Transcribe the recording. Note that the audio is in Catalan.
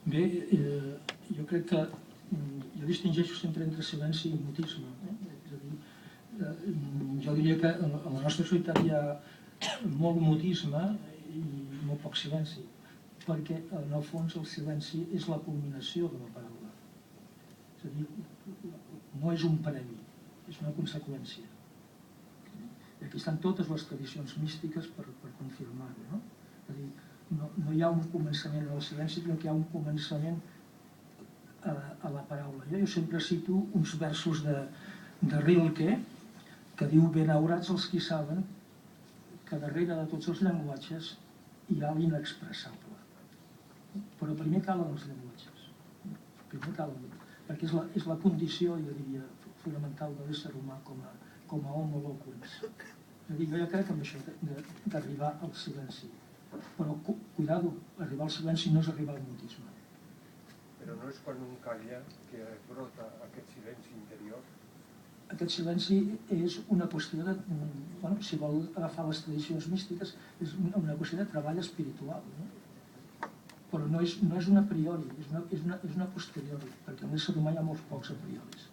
Bé, jo crec que jo distingeixo sempre entre silenci i mutisme. És a dir, jo diria que en la nostra societat hi ha molt mutisme i molt poc silenci, perquè en el fons el silenci és la culminació de la paraula. És a dir, no és un premi, és una conseqüència. I aquí estan totes les tradicions místiques per confirmar-ho, no? És a dir, no hi ha un començament al silenci, sinó que hi ha un començament a la paraula. Jo sempre cito uns versos de Rilke que diu: benaurats els qui saben que darrere de tots els llenguatges hi ha l'inexpressable. Però primer calen els llenguatges. Primer calen, perquè és la condició, jo diria, fonamental de l'ésser humà com a homo loquens. És a dir, jo ja crec en això d'arribar al silenci. Però, cuidado, arribar al silenci no és arribar al mutisme. Però no és quan un calla que brota aquest silenci interior? Aquest silenci és una qüestió de... Bueno, si vol agafar les tradicions místiques, és una qüestió de treball espiritual, no? Però no és una a priori, és una posteriori, perquè en l'ésser humà hi ha molts pocs a prioris.